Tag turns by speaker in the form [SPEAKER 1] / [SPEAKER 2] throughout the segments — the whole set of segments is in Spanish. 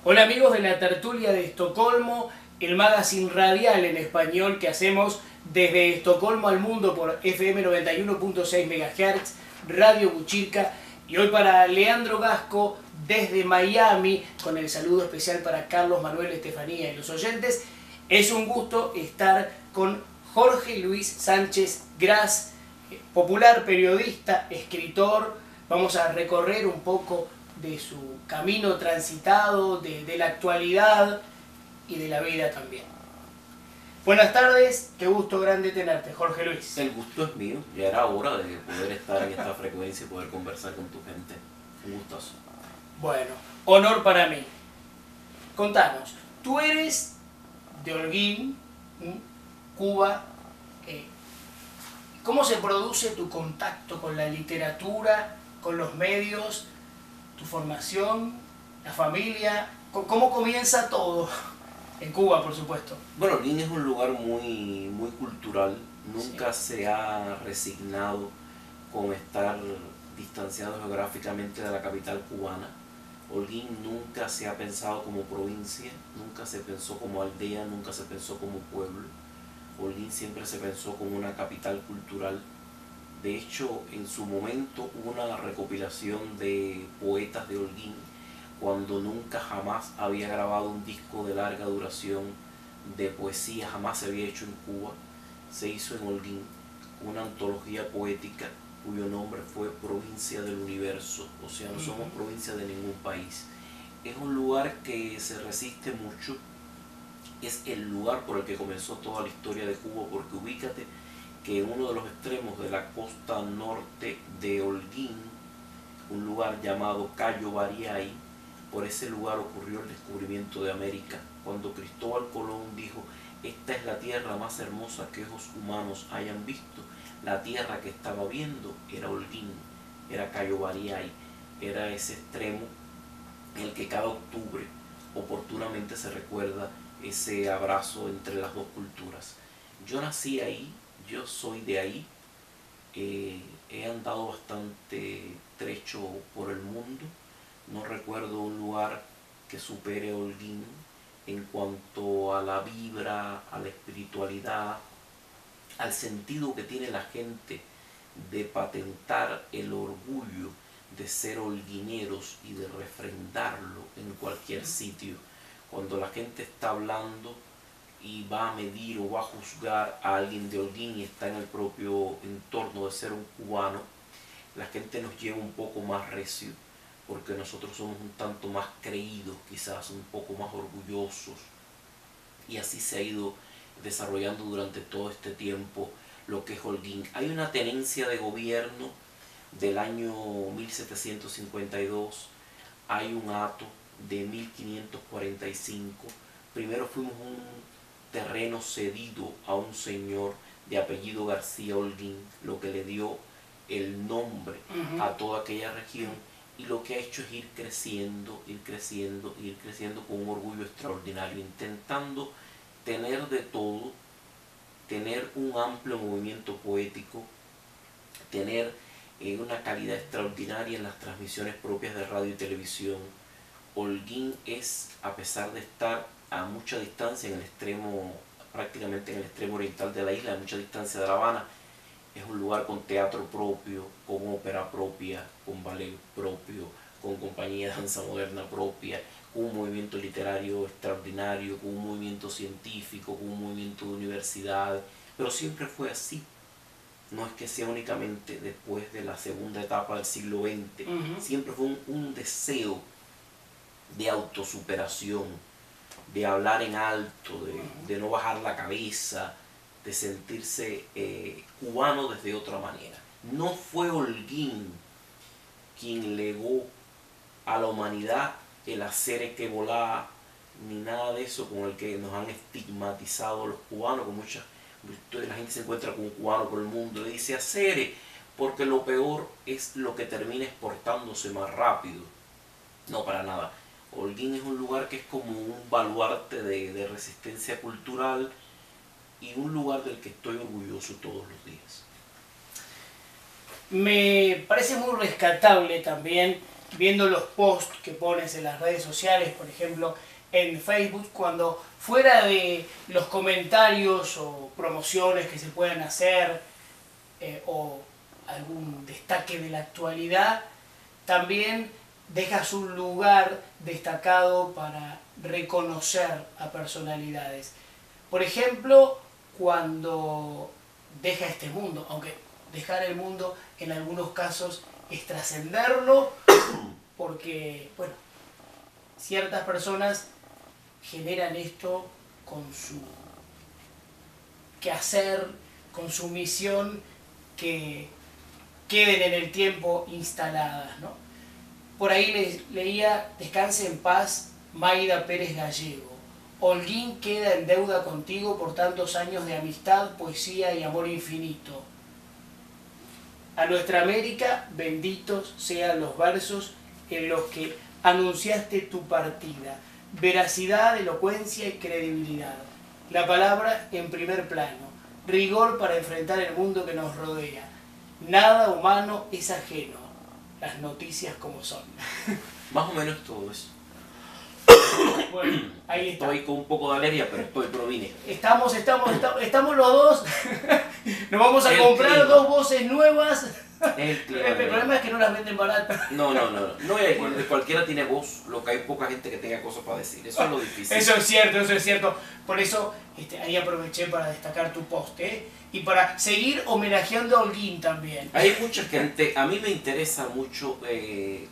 [SPEAKER 1] Hola amigos de la tertulia de Estocolmo, el magazine radial en español que hacemos desde Estocolmo al mundo por FM 91.6 MHz, Radio Buchirca, y hoy para Leandro Gasco desde Miami, con el saludo especial para Carlos Manuel Estefanía y los oyentes. Es un gusto estar con Jorge Luis Sánchez Gras, popular periodista, escritor. Vamos a recorrer un poco de su camino transitado, de la actualidad y de la vida también. Buenas tardes, qué gusto grande tenerte, Jorge Luis.
[SPEAKER 2] El gusto es mío, ya era hora de poder estar en esta frecuencia y poder conversar con tu gente. Un gustazo.
[SPEAKER 1] Bueno, honor para mí. Contanos, tú eres de Holguín, Cuba. ¿Cómo se produce tu contacto con la literatura, con los medios, tu formación, la familia? ¿Cómo comienza todo? En Cuba, por supuesto.
[SPEAKER 2] Bueno, Holguín es un lugar muy cultural. Nunca
[SPEAKER 1] Sí.
[SPEAKER 2] se ha resignado con estar distanciado geográficamente de la capital cubana. Holguín nunca se ha pensado como provincia, nunca se pensó como aldea, nunca se pensó como pueblo. Holguín siempre se pensó como una capital cultural. De hecho, en su momento hubo una recopilación de poetas de Holguín, cuando nunca jamás había grabado un disco de larga duración de poesía, jamás se había hecho en Cuba. Se hizo en Holguín una antología poética cuyo nombre fue Provincia del Universo, o sea, no somos provincia de ningún país. Es un lugar que se resiste mucho, es el lugar por el que comenzó toda la historia de Cuba, porque ubícate que en uno de los extremos de la costa norte de Holguín, un lugar llamado Cayo Bariay, por ese lugar ocurrió el descubrimiento de América, cuando Cristóbal Colón dijo: esta es la tierra más hermosa que ojos humanos hayan visto. La tierra que estaba viendo era Holguín, era Cayo Bariay, era ese extremo en el que cada octubre oportunamente se recuerda ese abrazo entre las dos culturas. Yo nací ahí, yo soy de ahí, he andado bastante trecho por el mundo, no recuerdo un lugar que supere Holguín en cuanto a la vibra, a la espiritualidad, al sentido que tiene la gente de patentar el orgullo de ser holguineros y de refrendarlo en cualquier sitio. Cuando la gente está hablando y va a medir o va a juzgar a alguien de Holguín y está en el propio entorno de ser un cubano, la gente nos lleva un poco más recio, porque nosotros somos un tanto más creídos, quizás un poco más orgullosos, y así se ha ido desarrollando durante todo este tiempo lo que es Holguín. Hay una tenencia de gobierno del año 1752, hay un acto de 1545. Primero fuimos un terreno cedido a un señor de apellido García Holguín, lo que le dio el nombre a toda aquella región, y lo que ha hecho es ir creciendo, ir creciendo, ir creciendo con un orgullo extraordinario, intentando tener de todo, tener un amplio movimiento poético, tener una calidad extraordinaria en las transmisiones propias de radio y televisión. Holguín es, a pesar de estar a mucha distancia en el extremo, prácticamente en el extremo oriental de la isla, a mucha distancia de La Habana, es un lugar con teatro propio, con ópera propia, con ballet propio, con compañía de danza moderna propia, con un movimiento literario extraordinario, con un movimiento científico, con un movimiento de universidad, pero siempre fue así. No es que sea únicamente después de la segunda etapa del siglo XX, siempre fue un deseo de autosuperación, de hablar en alto, de no bajar la cabeza, de sentirse cubano desde otra manera. No fue Holguín quien legó a la humanidad el hacer que volá, ni nada de eso con el que nos han estigmatizado los cubanos, con mucha la gente se encuentra con un cubano por el mundo, le dice hacer, porque lo peor es lo que termina exportándose más rápido. No, para nada. Holguín es un lugar que es como un baluarte de resistencia cultural y un lugar del que estoy orgulloso todos los días.
[SPEAKER 1] Me parece muy rescatable también viendo los posts que pones en las redes sociales, por ejemplo, en Facebook, cuando fuera de los comentarios o promociones que se puedan hacer, o algún destaque de la actualidad, también dejas un lugar destacado para reconocer a personalidades. Por ejemplo, cuando deja este mundo, aunque dejar el mundo en algunos casos es trascenderlo, porque, bueno, ciertas personas generan esto con su quehacer, con su misión, que queden en el tiempo instaladas, ¿no? Por ahí leía: descanse en paz Mayra Pérez Gallego. Holguín queda en deuda contigo por tantos años de amistad, poesía y amor infinito. A nuestra América, benditos sean los versos en los que anunciaste tu partida. Veracidad, elocuencia y credibilidad. La palabra en primer plano. Rigor para enfrentar el mundo que nos rodea. Nada humano es ajeno. Las noticias como son.
[SPEAKER 2] Más o menos todo eso.
[SPEAKER 1] Bueno, ahí está.
[SPEAKER 2] Estoy con un poco de alergia, pero provine.
[SPEAKER 1] Estamos los dos. Nos vamos a comprar dos voces nuevas. El problema es que no las venden baratas.
[SPEAKER 2] No, cualquiera tiene voz, lo que hay poca gente que tenga cosas para decir. Eso es lo difícil.
[SPEAKER 1] Eso es cierto. Por eso ahí aproveché para destacar tu post, y para seguir homenajeando a Holguín también.
[SPEAKER 2] Hay mucha gente, a mí me interesa mucho,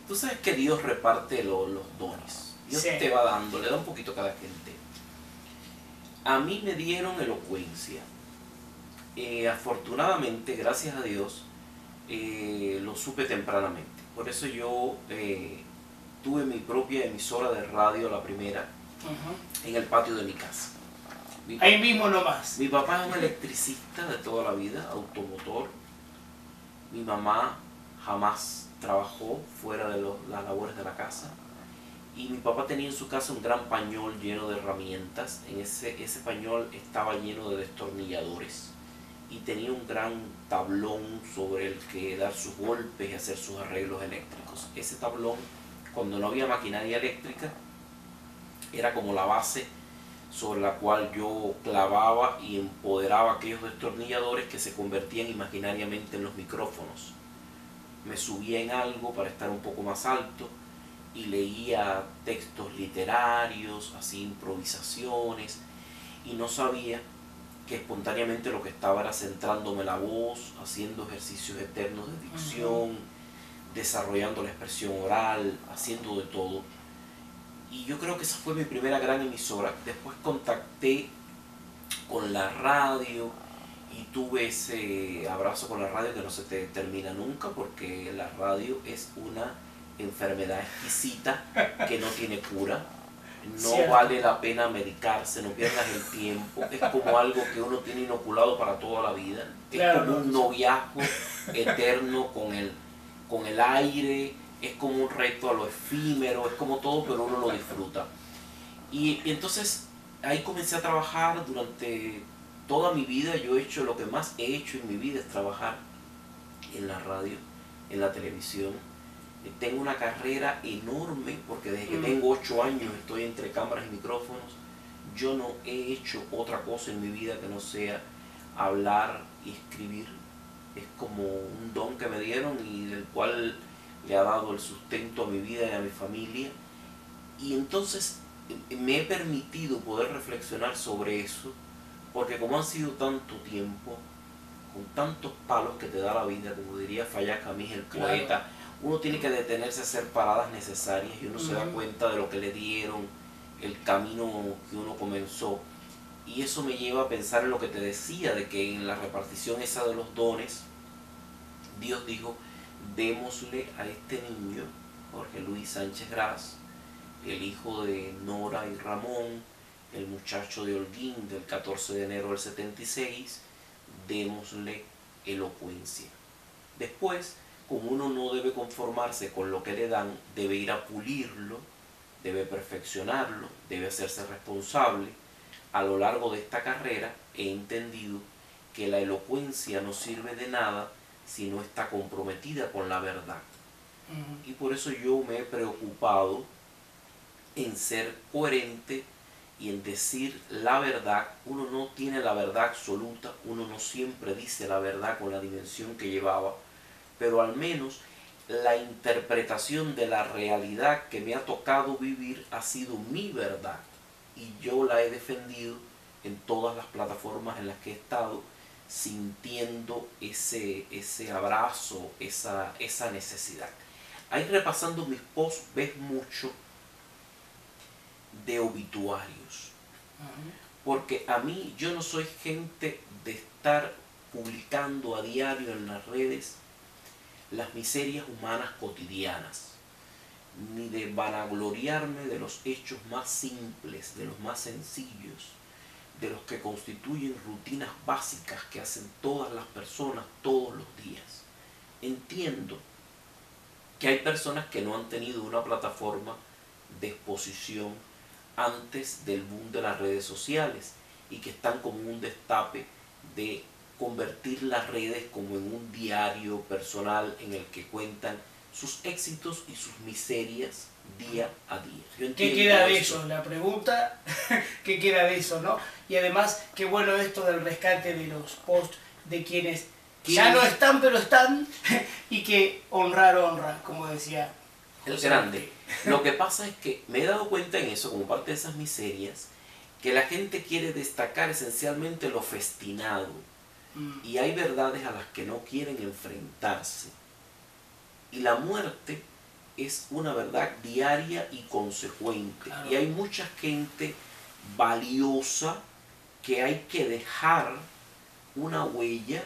[SPEAKER 2] tú sabes que Dios reparte los dones. Dios te va dando, le da un poquito a cada gente. A mí me dieron elocuencia. Afortunadamente, gracias a Dios, lo supe tempranamente. Por eso yo tuve mi propia emisora de radio, la primera, en el patio de mi casa.
[SPEAKER 1] Ahí mismo nomás.
[SPEAKER 2] Mi papá es un electricista de toda la vida, automotor. Mi mamá jamás trabajó fuera de las labores de la casa. Y mi papá tenía en su casa un gran pañol lleno de herramientas. En ese pañol estaba lleno de destornilladores. Y tenía un gran tablón sobre el que dar sus golpes y hacer sus arreglos eléctricos. Ese tablón, cuando no había maquinaria eléctrica, era como la base sobre la cual yo clavaba y empoderaba aquellos destornilladores que se convertían imaginariamente en los micrófonos. Me subía en algo para estar un poco más alto y leía textos literarios, hacía improvisaciones, y no sabía que espontáneamente lo que estaba era centrándome la voz, haciendo ejercicios eternos de dicción, desarrollando la expresión oral, haciendo de todo. Y yo creo que esa fue mi primera gran emisora. Después contacté con la radio y tuve ese abrazo con la radio que no se te termina nunca, porque la radio es una enfermedad exquisita que no tiene cura. No vale la pena medicarse, no pierdas el tiempo. Es como algo que uno tiene inoculado para toda la vida. Es como un noviazgo eterno con el aire. Es como un reto a lo efímero, es como todo, pero uno lo disfruta. Y entonces ahí comencé a trabajar durante toda mi vida. Yo he hecho lo que más he hecho en mi vida, es trabajar en la radio, en la televisión. Tengo una carrera enorme, porque desde que tengo 8 años estoy entre cámaras y micrófonos. Yo no he hecho otra cosa en mi vida que no sea hablar y escribir. Es como un don que me dieron y del cual le ha dado el sustento a mi vida y a mi familia. Y entonces me he permitido poder reflexionar sobre eso, porque como han sido tanto tiempo, con tantos palos que te da la vida, como diría Fayaz Camis, el poeta, uno tiene que detenerse a hacer paradas necesarias y uno se da cuenta de lo que le dieron, el camino que uno comenzó. Y eso me lleva a pensar en lo que te decía, de que en la repartición esa de los dones, Dios dijo: démosle a este niño, Jorge Luis Sánchez Gras, el hijo de Nora y Ramón, el muchacho de Holguín del 14 de enero del 76, démosle elocuencia. Después, como uno no debe conformarse con lo que le dan, debe ir a pulirlo, debe perfeccionarlo, debe hacerse responsable. A lo largo de esta carrera he entendido que la elocuencia no sirve de nada si no está comprometida con la verdad. Y por eso yo me he preocupado en ser coherente y en decir la verdad. Uno no tiene la verdad absoluta, uno no siempre dice la verdad con la dimensión que llevaba, pero al menos la interpretación de la realidad que me ha tocado vivir ha sido mi verdad y yo la he defendido en todas las plataformas en las que he estado, sintiendo ese abrazo, esa necesidad. Ahí repasando mis posts ves mucho de obituarios, porque a mí, yo no soy gente de estar publicando a diario en las redes las miserias humanas cotidianas, ni de vanagloriarme de los hechos más simples, de los más sencillos, de los que constituyen rutinas básicas que hacen todas las personas todos los días. Entiendo que hay personas que no han tenido una plataforma de exposición antes del boom de las redes sociales y que están como un destape de convertir las redes como en un diario personal en el que cuentan sus éxitos y sus miserias día a día.
[SPEAKER 1] ¿Qué queda de eso? La pregunta, ¿qué queda de eso, no? Y además, qué bueno esto del rescate de los posts de quienes ya no están, pero están, y que honra, como decía
[SPEAKER 2] el grande. Lo que pasa es que me he dado cuenta en eso, como parte de esas miserias, que la gente quiere destacar esencialmente lo festinado. Y hay verdades a las que no quieren enfrentarse. Y la muerte es una verdad diaria y consecuente. Claro. Y hay mucha gente valiosa que hay que dejar una huella,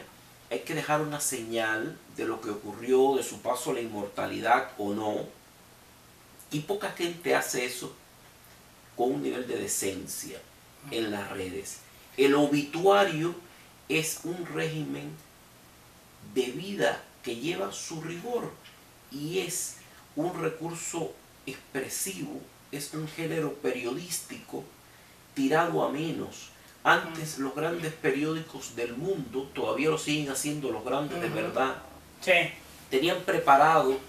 [SPEAKER 2] hay que dejar una señal de lo que ocurrió, de su paso a la inmortalidad o no. Y poca gente hace eso con un nivel de decencia en las redes. El obituario es un régimen de vida que lleva su rigor y es un recurso expresivo, es un género periodístico tirado a menos. Antes los grandes periódicos del mundo, todavía lo siguen haciendo los grandes de verdad, tenían preparado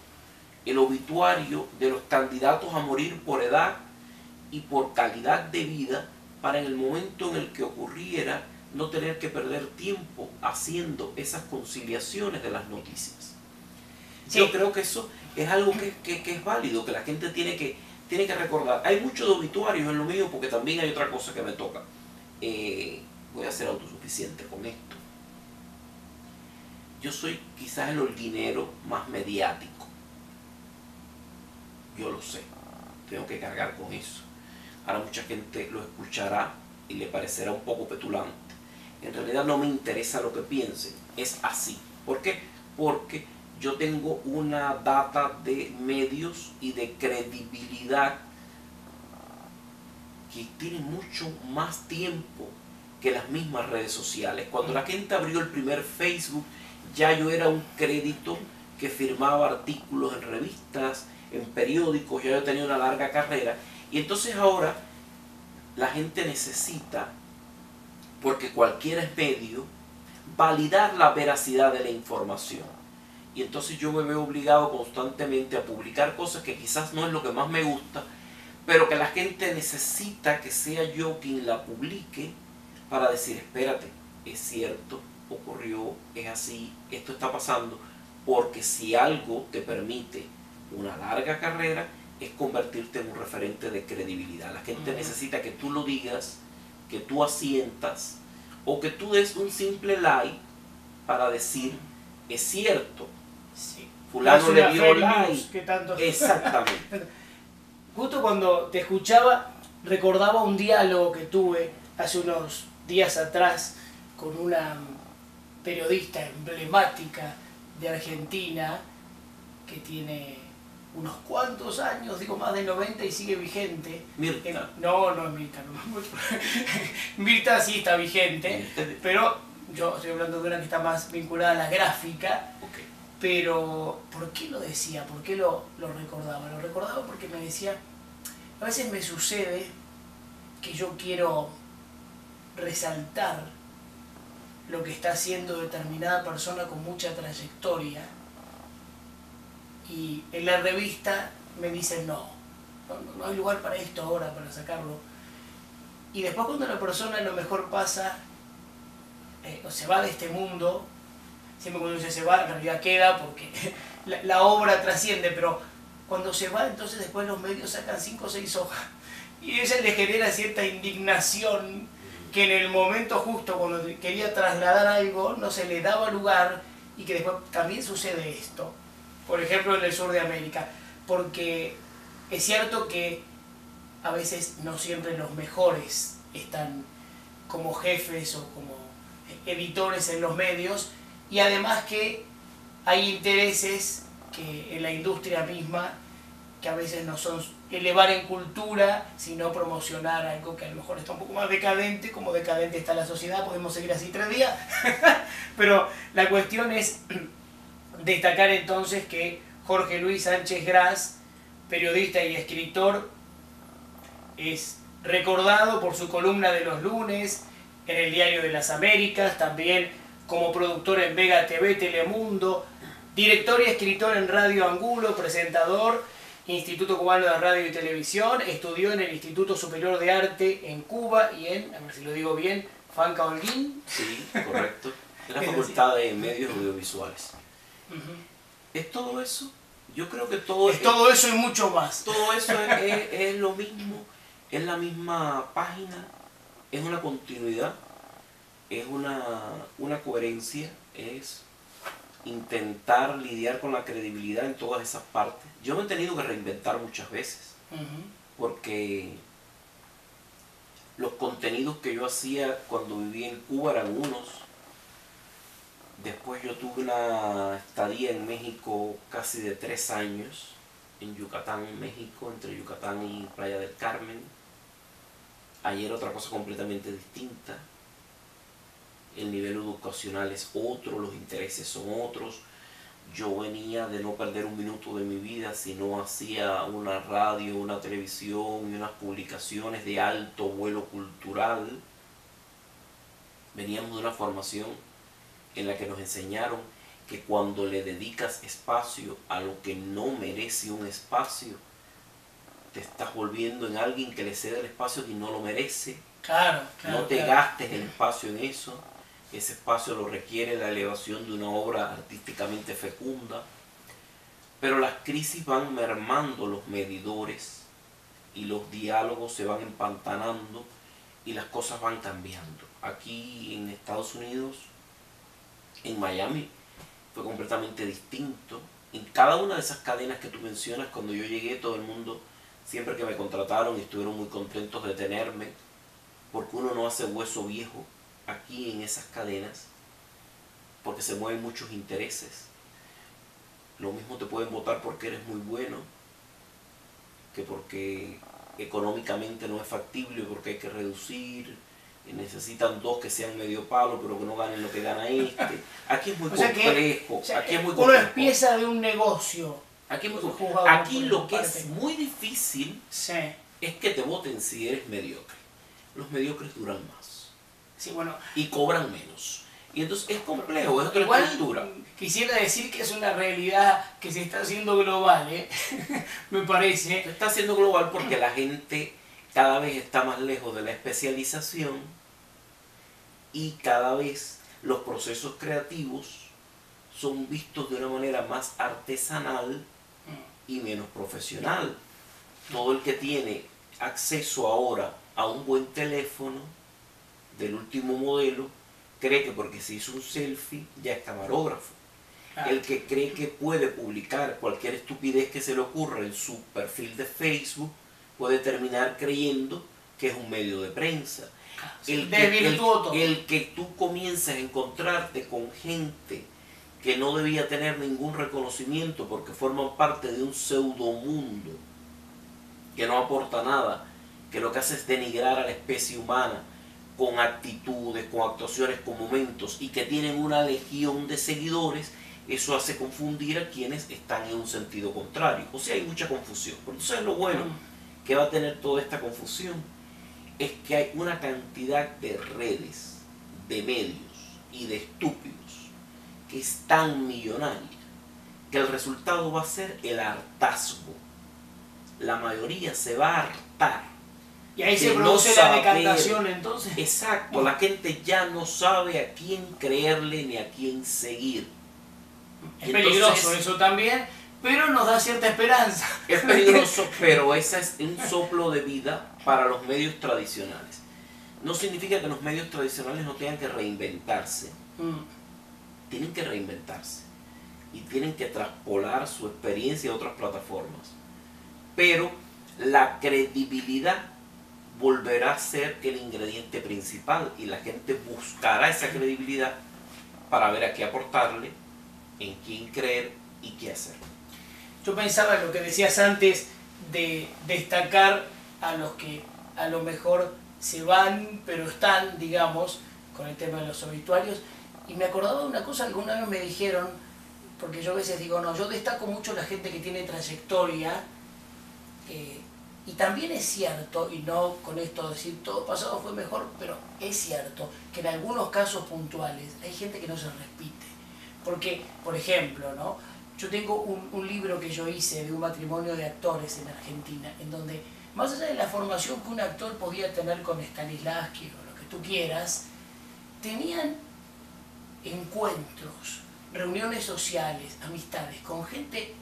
[SPEAKER 2] el obituario de los candidatos a morir por edad y por calidad de vida para en el momento en el que ocurriera no tener que perder tiempo haciendo esas conciliaciones de las noticias. Sí. Yo creo que eso es algo que es válido, que la gente tiene que recordar. Hay mucho de obituarios en lo mío porque también hay otra cosa que me toca. Voy a ser autosuficiente con esto. Yo soy quizás el holguinero más mediático. Yo lo sé. Tengo que cargar con eso. Ahora mucha gente lo escuchará y le parecerá un poco petulante. En realidad no me interesa lo que piensen, es así. ¿Por qué? Porque yo tengo una data de medios y de credibilidad que tiene mucho más tiempo que las mismas redes sociales. Cuando la gente abrió el primer Facebook, ya yo era un crédito que firmaba artículos en revistas, en periódicos, ya yo tenía una larga carrera. Y entonces ahora la gente necesita, porque cualquiera es medio, validar la veracidad de la información. Y entonces yo me veo obligado constantemente a publicar cosas que quizás no es lo que más me gusta, pero que la gente necesita que sea yo quien la publique para decir, espérate, es cierto, ocurrió, es así, esto está pasando, porque si algo te permite una larga carrera, es convertirte en un referente de credibilidad. La gente necesita que tú lo digas, que tú asientas, o que tú des un simple like para decir, es cierto,
[SPEAKER 1] sí.
[SPEAKER 2] Fulano le dio like.
[SPEAKER 1] ¿Qué tanto?
[SPEAKER 2] Exactamente.
[SPEAKER 1] Justo cuando te escuchaba, recordaba un diálogo que tuve hace unos días atrás con una periodista emblemática de Argentina que tiene unos cuantos años, digo más de 90 y sigue vigente.
[SPEAKER 2] Mirta.
[SPEAKER 1] No es Mirta, no. Mirta sí está vigente, pero yo estoy hablando de una que está más vinculada a la gráfica.
[SPEAKER 2] Okay.
[SPEAKER 1] Pero, ¿por qué lo decía? ¿Por qué lo recordaba? Lo recordaba porque me decía, a veces me sucede que yo quiero resaltar lo que está haciendo determinada persona con mucha trayectoria y en la revista me dicen no hay lugar para esto ahora, para sacarlo. Y después cuando la persona a lo mejor pasa o se va de este mundo, siempre cuando dice se va, en realidad queda porque la obra trasciende, pero cuando se va, entonces después los medios sacan 5 o 6 hojas. Y ella le genera cierta indignación que en el momento justo cuando quería trasladar algo no se le daba lugar, y que después también sucede esto, por ejemplo en el sur de América, porque es cierto que a veces no siempre los mejores están como jefes o como editores en los medios, y además que hay intereses que en la industria misma que a veces no son elevar en cultura, sino promocionar algo que a lo mejor está un poco más decadente, como decadente está la sociedad, podemos seguir así 3 días, pero la cuestión es destacar entonces que Jorge Luis Sánchez Gras, periodista y escritor, es recordado por su columna de los lunes en el Diario de las Américas, también como productor en Vega TV, Telemundo, director y escritor en Radio Angulo, presentador, Instituto Cubano de Radio y Televisión, estudió en el Instituto Superior de Arte en Cuba y en, a ver si lo digo bien, Fanca Holguín.
[SPEAKER 2] Sí, correcto. En la Facultad de Medios Audiovisuales. ¿Es todo eso? Yo creo que todo
[SPEAKER 1] es todo eso y mucho más.
[SPEAKER 2] Todo eso es lo mismo, es la misma página, es una continuidad, es una coherencia, es intentar lidiar con la credibilidad en todas esas partes. Yo me he tenido que reinventar muchas veces, porque los contenidos que yo hacía cuando vivía en Cuba eran unos. Después yo tuve una estadía en México casi de 3 años, en Yucatán, México, entre Yucatán y Playa del Carmen. Ayer otra cosa completamente distinta. El nivel educacional es otro, los intereses son otros. Yo venía de no perder un minuto de mi vida si no hacía una radio, una televisión y unas publicaciones de alto vuelo cultural. Veníamos de una formación en la que nos enseñaron que cuando le dedicas espacio a lo que no merece un espacio, te estás volviendo en alguien que le cede el espacio y no lo merece.
[SPEAKER 1] Claro,
[SPEAKER 2] no te gastes el espacio en eso. Ese espacio lo requiere la elevación de una obra artísticamente fecunda. Pero las crisis van mermando los medidores y los diálogos se van empantanando y las cosas van cambiando. Aquí en Estados Unidos, en Miami, fue completamente distinto. En cada una de esas cadenas que tú mencionas, cuando yo llegué, todo el mundo, siempre que me contrataron, estuvieron muy contentos de tenerme, porque uno no hace hueso viejo aquí en esas cadenas, porque se mueven muchos intereses. Lo mismo te pueden votar porque eres muy bueno, que porque económicamente no es factible, porque hay que reducir, y necesitan 2 que sean medio palo, pero que no ganen lo que gana este. Aquí es muy complejo. Aquí es muy complejo.
[SPEAKER 1] Uno es pieza de un negocio.
[SPEAKER 2] Aquí lo que es muy difícil es que te voten si eres mediocre. Los mediocres duran más.
[SPEAKER 1] Sí, bueno,
[SPEAKER 2] y cobran menos. Y entonces es complejo, es otra estructura.
[SPEAKER 1] Quisiera decir que es una realidad que se está haciendo global, me parece.
[SPEAKER 2] Se está haciendo global porque la gente cada vez está más lejos de la especialización y cada vez los procesos creativos son vistos de una manera más artesanal y menos profesional. Todo el que tiene acceso ahora a un buen teléfono del último modelo cree que porque se hizo un selfie ya es camarógrafo. El que cree que puede publicar cualquier estupidez que se le ocurra en su perfil de Facebook puede terminar creyendo que es un medio de prensa. El que tú comiences a encontrarte con gente que no debía tener ningún reconocimiento porque forman parte de un pseudomundo que no aporta nada, que lo que hace es denigrar a la especie humana con actitudes, con actuaciones, con momentos, y que tienen una legión de seguidores, eso hace confundir a quienes están en un sentido contrario. O sea, hay mucha confusión. Pero entonces lo bueno que va a tener toda esta confusión es que hay una cantidad de redes, de medios y de estúpidos que es tan millonaria que el resultado va a ser el hartazgo. La mayoría se va a hartar.
[SPEAKER 1] Y ahí se
[SPEAKER 2] de
[SPEAKER 1] produce
[SPEAKER 2] no
[SPEAKER 1] la
[SPEAKER 2] saber.
[SPEAKER 1] decantación entonces.
[SPEAKER 2] Exacto, la gente ya no sabe a quién creerle ni a quién seguir.
[SPEAKER 1] Es peligroso eso también, pero nos da cierta esperanza.
[SPEAKER 2] Es peligroso, pero ese es un soplo de vida para los medios tradicionales. No significa que los medios tradicionales no tengan que reinventarse. Tienen que reinventarse y tienen que traspolar su experiencia a otras plataformas. Pero la credibilidad volverá a ser el ingrediente principal y la gente buscará esa credibilidad para ver a qué aportarle, en quién creer y qué hacer.
[SPEAKER 1] Yo pensaba en lo que decías antes de destacar a los que a lo mejor se van, pero están, digamos, con el tema de los obituarios, y me acordaba de una cosa que alguna vez me dijeron, porque yo a veces digo, no, yo destaco mucho a la gente que tiene trayectoria, y también es cierto, y no con esto decir todo pasado fue mejor, pero es cierto que en algunos casos puntuales hay gente que no se repite. Porque, por ejemplo, ¿no? Yo tengo un libro que yo hice de un matrimonio de actores en Argentina, en donde, más allá de la formación que un actor podía tener con Stanislavski o lo que tú quieras, tenían encuentros, reuniones sociales, amistades con gente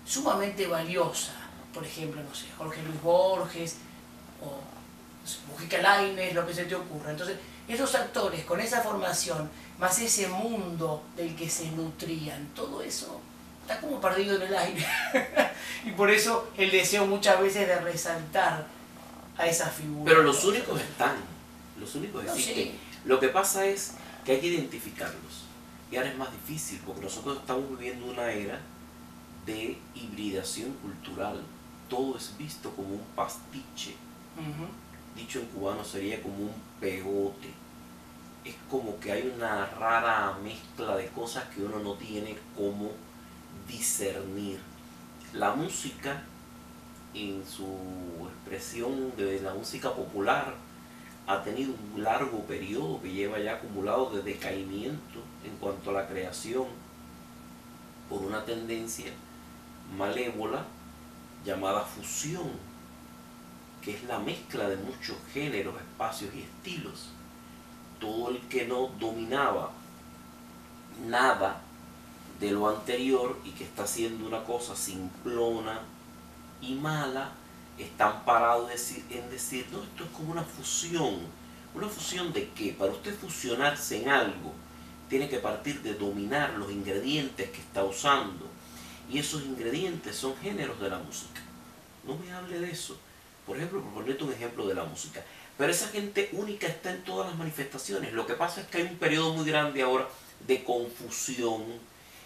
[SPEAKER 1] sumamente valiosa. Por ejemplo, no sé, Jorge Luis Borges o Mujica Lainez, lo que se te ocurra. Entonces, esos actores con esa formación, más ese mundo del que se nutrían, todo eso está como perdido en el aire. Y por eso el deseo muchas veces de resaltar a esa figura.
[SPEAKER 2] Pero los únicos están, los únicos existen.
[SPEAKER 1] Sí.
[SPEAKER 2] Lo que pasa es que hay que identificarlos. Y ahora es más difícil porque nosotros estamos viviendo una era de hibridación cultural. Todo es visto como un pastiche. Dicho en cubano sería como un pegote. Es como que hay una rara mezcla de cosas que uno no tiene cómo discernir. La música, en su expresión de la música popular, ha tenido un largo periodo que lleva ya acumulado de decaimiento en cuanto a la creación por una tendencia malévola llamada fusión, que es la mezcla de muchos géneros, espacios y estilos. Todo el que no dominaba nada de lo anterior y que está haciendo una cosa simplona y mala, está amparado en decir, no, esto es como una fusión. ¿Una fusión de qué? Para usted fusionarse en algo, tiene que partir de dominar los ingredientes que está usando. Y esos ingredientes son géneros de la música. No me hable de eso. Por ejemplo, por ponerte un ejemplo de la música. Pero esa gente única está en todas las manifestaciones. Lo que pasa es que hay un periodo muy grande ahora de confusión.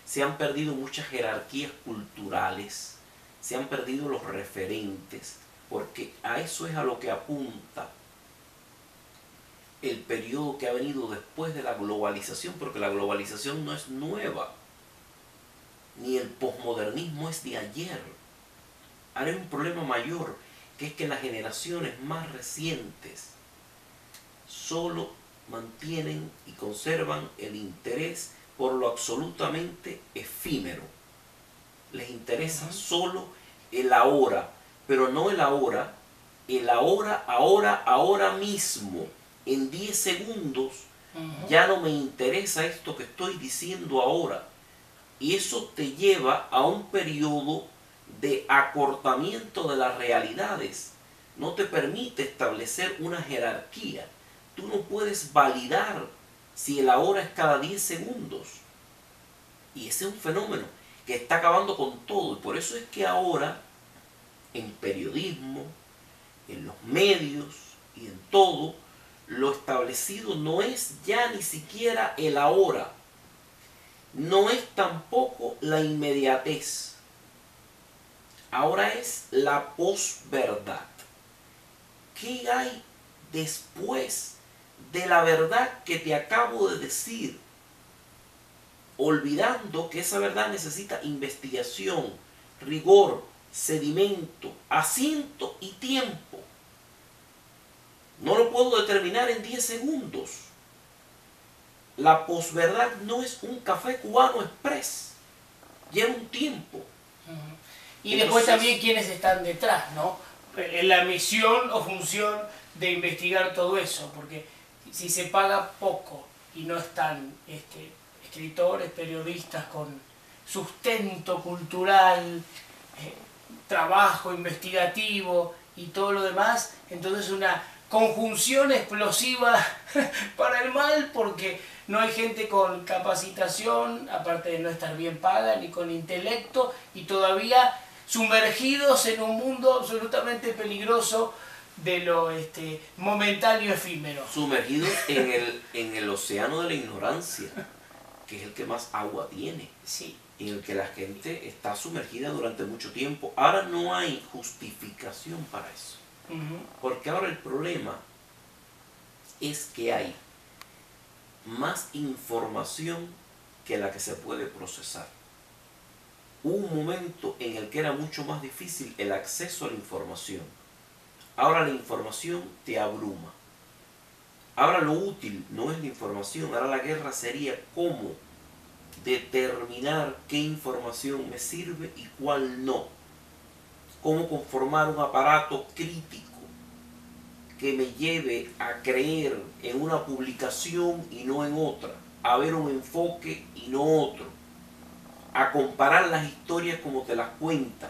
[SPEAKER 2] Se han perdido muchas jerarquías culturales. Se han perdido los referentes. Porque a eso es a lo que apunta el periodo que ha venido después de la globalización. Porque la globalización no es nueva. Ni el posmodernismo es de ayer. Ahora hay un problema mayor, que es que las generaciones más recientes solo mantienen y conservan el interés por lo absolutamente efímero. Les interesa solo el ahora, pero no el ahora, ahora mismo, en 10 segundos, ya no me interesa esto que estoy diciendo ahora. Y eso te lleva a un periodo de acortamiento de las realidades. No te permite establecer una jerarquía. Tú no puedes validar si el ahora es cada 10 segundos. Y ese es un fenómeno que está acabando con todo. Y por eso es que ahora, en periodismo, en los medios y en todo, lo establecido no es ya ni siquiera el ahora. No es tampoco la inmediatez. Ahora es la posverdad. ¿Qué hay después de la verdad que te acabo de decir? Olvidando que esa verdad necesita investigación, rigor, sedimento, asiento y tiempo. No lo puedo determinar en 10 segundos. La posverdad no es un café cubano express. lleva un tiempo.
[SPEAKER 1] Y después también quienes están detrás, ¿no? En la misión o función de investigar todo eso, porque si se paga poco y no están escritores, periodistas con sustento cultural, trabajo investigativo y todo lo demás, entonces una conjunción explosiva para el mal, porque no hay gente con capacitación, aparte de no estar bien paga, ni con intelecto, y todavía sumergidos en un mundo absolutamente peligroso de lo momentáneo efímero.
[SPEAKER 2] Sumergidos en el océano de la ignorancia, que es el que más agua tiene.
[SPEAKER 1] Sí.
[SPEAKER 2] En el que la gente está sumergida durante mucho tiempo. Ahora no hay justificación para eso. Porque ahora el problema es que hay más información que la que se puede procesar. Hubo un momento en el que era mucho más difícil el acceso a la información. Ahora la información te abruma. Ahora lo útil no es la información, ahora la guerra sería cómo determinar qué información me sirve y cuál no. Cómo conformar un aparato crítico que me lleve a creer en una publicación y no en otra, a ver un enfoque y no otro, a comparar las historias como te las cuentan.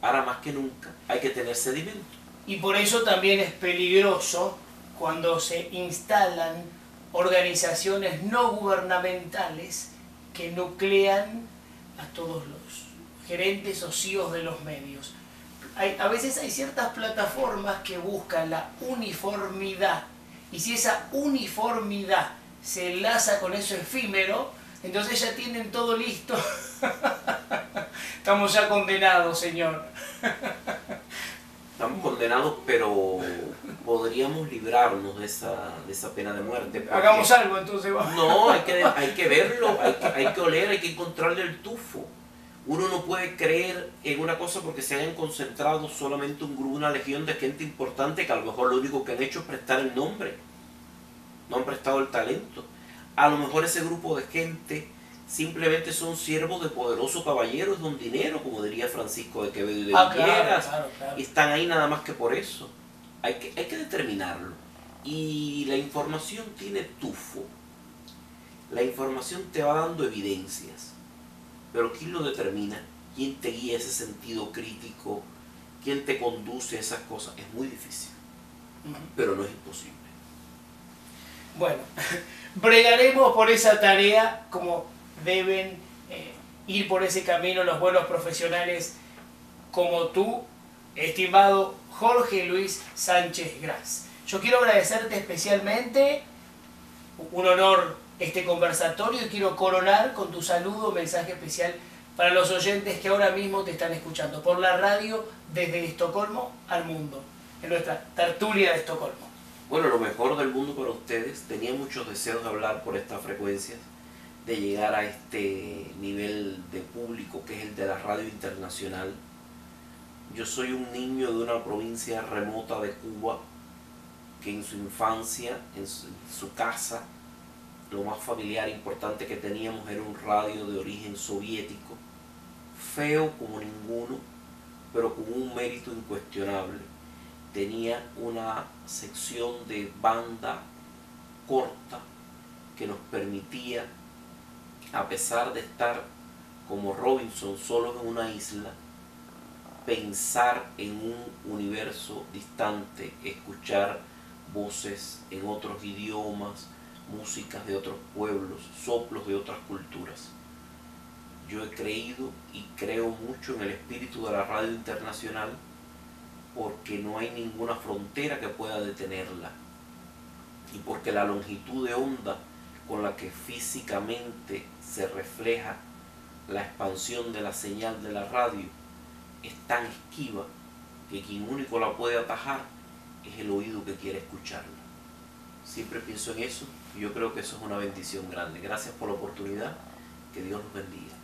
[SPEAKER 2] Ahora más que nunca hay que tener sedimento.
[SPEAKER 1] Y por eso también es peligroso cuando se instalan organizaciones no gubernamentales que nuclean a todos los gerentes o CEOs de los medios. A veces hay ciertas plataformas que buscan la uniformidad, y si esa uniformidad se enlaza con eso efímero, entonces ya tienen todo listo. Estamos ya condenados, señor.
[SPEAKER 2] Estamos condenados, pero podríamos librarnos de esa pena de muerte.
[SPEAKER 1] Hagamos algo, entonces.
[SPEAKER 2] No, hay que verlo, hay que oler, hay que encontrarle el tufo. Uno no puede creer en una cosa porque se hayan concentrado solamente un grupo, una legión de gente importante que a lo mejor lo único que han hecho es prestar el nombre. No han prestado el talento. A lo mejor ese grupo de gente simplemente son siervos de poderosos caballeros con dinero, como diría Francisco de Quevedo y de Villegas.
[SPEAKER 1] Claro.
[SPEAKER 2] Y están ahí nada más que por eso. Hay que determinarlo. Y la información tiene tufo. La información te va dando evidencias. Pero ¿quién lo determina? ¿Quién te guía ese sentido crítico? ¿Quién te conduce a esas cosas? Es muy difícil. Pero no es imposible.
[SPEAKER 1] Bueno, bregaremos por esa tarea como deben ir por ese camino los buenos profesionales como tú, estimado Jorge Luis Sánchez Gras. Yo quiero agradecerte especialmente, un honor este conversatorio, y quiero coronar con tu saludo, mensaje especial para los oyentes que ahora mismo te están escuchando por la radio desde Estocolmo al mundo, en nuestra tertulia de Estocolmo.
[SPEAKER 2] Bueno, lo mejor del mundo para ustedes. Tenía muchos deseos de hablar por estas frecuencias, de llegar a este nivel de público que es el de la radio internacional. Yo soy un niño de una provincia remota de Cuba que en su infancia, en su casa, lo más familiar e importante que teníamos era un radio de origen soviético, feo como ninguno, pero con un mérito incuestionable. Tenía una sección de banda corta que nos permitía, a pesar de estar como Robinson solos en una isla, pensar en un universo distante, escuchar voces en otros idiomas, músicas de otros pueblos, soplos de otras culturas. Yo he creído y creo mucho en el espíritu de la radio internacional porque no hay ninguna frontera que pueda detenerla y porque la longitud de onda con la que físicamente se refleja la expansión de la señal de la radio es tan esquiva que quien único la puede atajar es el oído que quiere escucharla. Siempre pienso en eso y yo creo que eso es una bendición grande. Gracias por la oportunidad. Que Dios los bendiga.